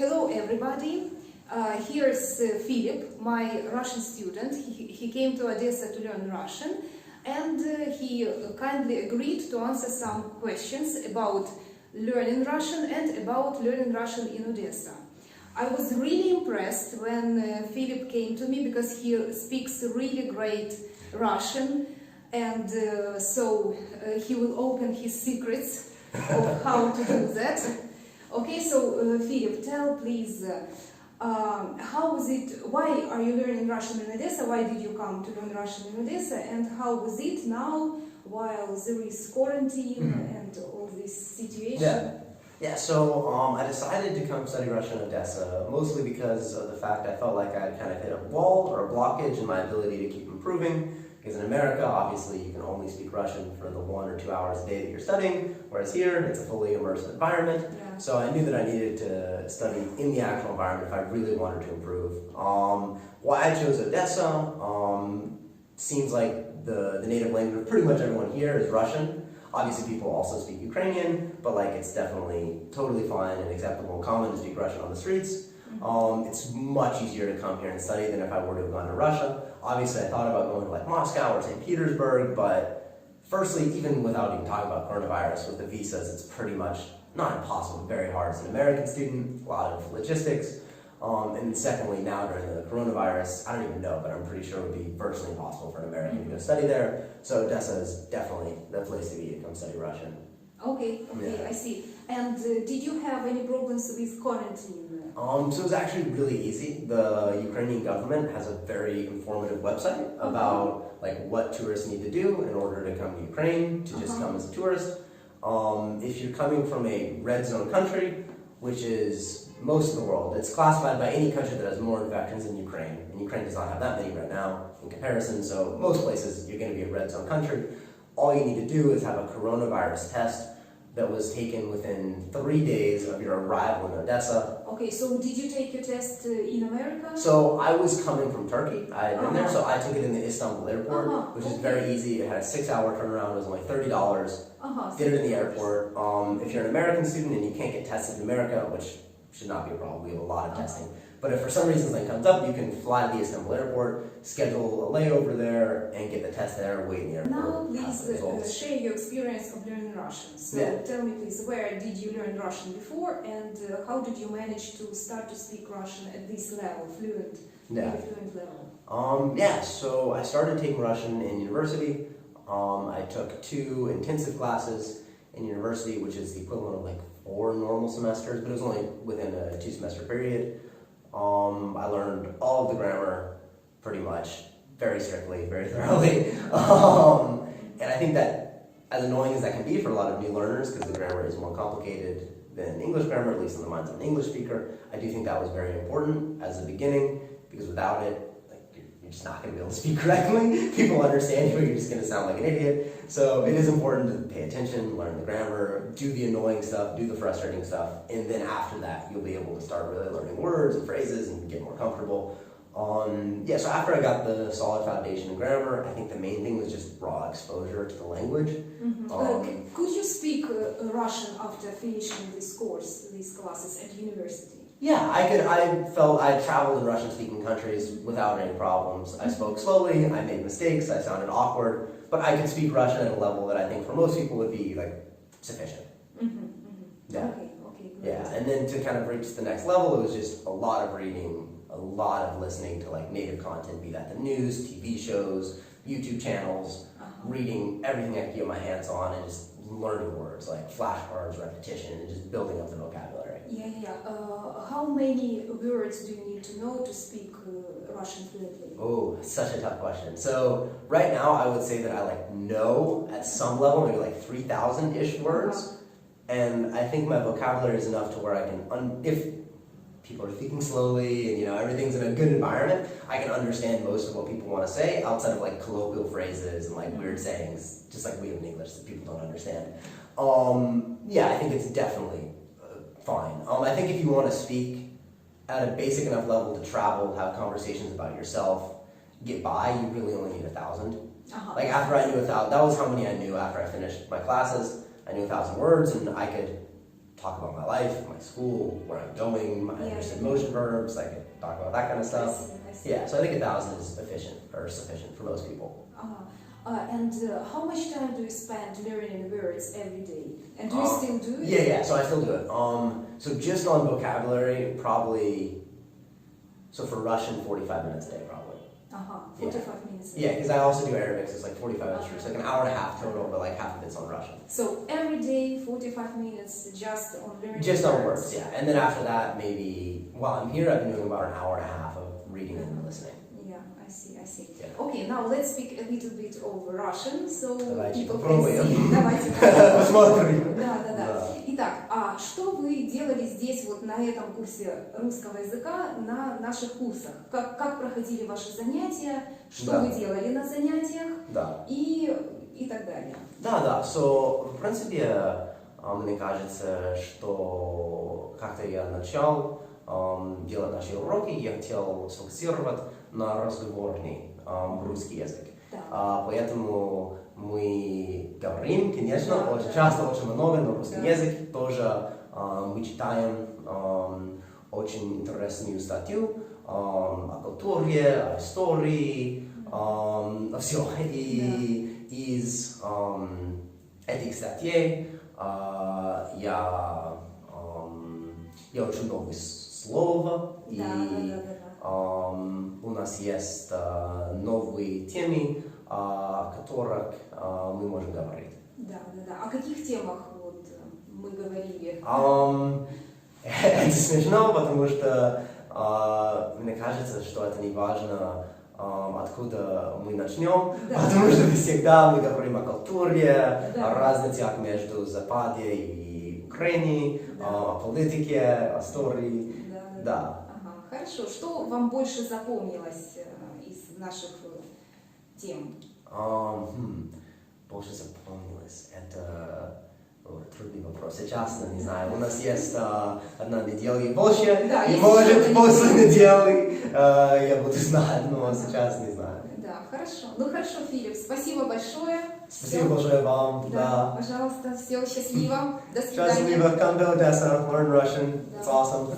Hello everybody, here's Philip, my Russian student. He came to Odessa to learn Russian, and he kindly agreed to answer some questions about learning Russian and about learning Russian in Odessa. I was really impressed when Philip came to me because he speaks really great Russian, and so he will open his secrets of how to do that. Okay, so Philip, tell please, how was it, why are you learning Russian in Odessa, why did you come to learn Russian in Odessa, and how was it now while there is quarantine and all this situation? Yeah, so I decided to come study Russian in Odessa, mostly because of the fact I felt like I'd kind of hit a wall or a blockage in my ability to keep improving. Because in America, obviously, you can only speak Russian for the 1 or 2 hours a day that you're studying, whereas here, it's a fully immersive environment. Yeah. So I knew that I needed to study in the actual environment if I really wanted to improve. Why I chose Odessa, seems like the native language of pretty much everyone here is Russian. Obviously, people also speak Ukrainian, but like it's definitely totally fine and acceptable and common to speak Russian on the streets. It's much easier to come here and study than if I were to have gone to Russia. Obviously, I thought about going to like Moscow or St. Petersburg, but firstly, even without even talking about coronavirus, with the visas, it's pretty much not impossible, very hard as an American student, a lot of logistics. And secondly, now during the coronavirus, I don't even know, but I'm pretty sure it would be virtually impossible for an American to go study there. So Odessa is definitely the place to be to come study Russian. Okay, Yeah. I see. And did you have any problems with quarantine? So it was actually really easy. The Ukrainian government has a very informative website about like what tourists need to do in order to come to Ukraine, to just come as a tourist. If you're coming from a red zone country, which is most of the world, it's classified by any country that has more infections than Ukraine. And Ukraine does not have that many right now in comparison, so most places you're going to be a red zone country. All you need to do is have a coronavirus test that was taken within 3 days of your arrival in Odessa. Okay, so did you take your test in America? So I was coming from Turkey. I had been there, so I took it in the Istanbul airport, which is very easy. It had a 6-hour turnaround. It was only $30. Did it in the airport. If you're an American student and you can't get tested in America, which should not be a problem, we have a lot of testing. But if for some reason something comes up, you can fly to the Istanbul airport, schedule a layover there, and get the test there, wait in the airport. Now please share your experience of learning Russian. So tell me please, where did you learn Russian before, and how did you manage to start to speak Russian at this level, fluent level? So I started taking Russian in university. I took 2 intensive classes in university, which is the equivalent of like 4 normal semesters, but it was only within a 2-semester period. I learned all of the grammar pretty much, very strictly, very thoroughly. And I think that, as annoying as that can be for a lot of new learners, because the grammar is more complicated than English grammar, at least in the minds of an English speaker, I do think that was very important as a beginning, because without it, you're just not going to be able to speak correctly. People understand you, but you're just going to sound like an idiot. So it is important to pay attention, learn the grammar, do the annoying stuff, do the frustrating stuff, and then after that, you'll be able to start really learning words and phrases and get more comfortable. So after I got the solid foundation in grammar, I think the main thing was just raw exposure to the language. Could you speak Russian after finishing this course, these classes at university? Yeah, I could. I felt I traveled in Russian-speaking countries without any problems. I spoke slowly, I made mistakes, I sounded awkward, but I could speak Russian at a level that I think for most people would be like sufficient. Yeah. Okay, good. Yeah, and then to kind of reach the next level, it was just a lot of reading, a lot of listening to like native content, be that the news, TV shows, YouTube channels, reading everything I could get my hands on, and just learning words like flashcards, repetition, and just building up the vocabulary. How many words do you need to know to speak Russian fluently? Oh, such a tough question. So right now, I would say that I like know at some level, maybe like 3,000-ish words. And I think my vocabulary is enough to where I can, if people are speaking slowly and everything's in a good environment, I can understand most of what people want to say outside of like colloquial phrases and like weird sayings, just like we have in English that people don't understand. I think it's definitely fine. I think if you want to speak at a basic enough level to travel, have conversations about yourself, get by, you really only need 1,000. Like after I knew 1,000, that was how many I knew after I finished my classes. I knew 1,000 words, and I could talk about my life, my school, where I'm going, my interest in motion verbs. I could talk about that kind of stuff. I see. Yeah, so I think 1,000 is efficient or sufficient for most people. And how much time do you spend learning words every day? And do you still do it? Yeah, so I still do it. So just on vocabulary, probably, so for Russian, 45 minutes a day, probably. 45 minutes. Yeah, because I also do Arabic, so it's like 45 minutes. It's like an hour and a half total, but like half of it's on Russian. So every day, 45 minutes just on learning Just words. on words, yeah. And then after that, maybe, while I'm here, I've been doing about an hour and a half of reading and listening. Yeah, I see. Yeah. Okay, now let's speak a little bit of Russian, so Давайте people can попробуем. see. Давайте Посмотрим. Да. Итак, а что вы делали здесь вот на этом курсе русского языка, на наших курсах? Как проходили ваши занятия? Что вы делали на занятиях? Да. И так далее. Да. So, в принципе, мне кажется, что как-то я начал делать наши уроки, я хотел сфокусировать на разговорный русский язык. Да. Поэтому мы говорим, конечно, очень часто, очень много на русский язык. Тоже мы читаем очень интересную статью о культуре, о истории, все. И из этих статей я очень много слов. У нас есть новые темы, о которых мы можем говорить. Да. О каких темах вот мы говорили? Это смешно, потому что мне кажется, что это не важно, откуда мы начнем, потому что всегда мы говорим о культуре, о разницах между Западом и Украиной, о политике, о истории. Да. Хорошо. Что вам больше запомнилось из наших тем? Больше запомнилось. Это трудный вопрос. Я честно не знаю. У нас есть одна неделя и больше. Да, и может после недели я буду знать, но сейчас не знаю. Да, хорошо. Ну хорошо, Филипп, спасибо большое. Спасибо большое вам. Да. Пожалуйста, всего счастливо. До свидания. Счастливо. Come to Odessa. Learn Russian. It's awesome.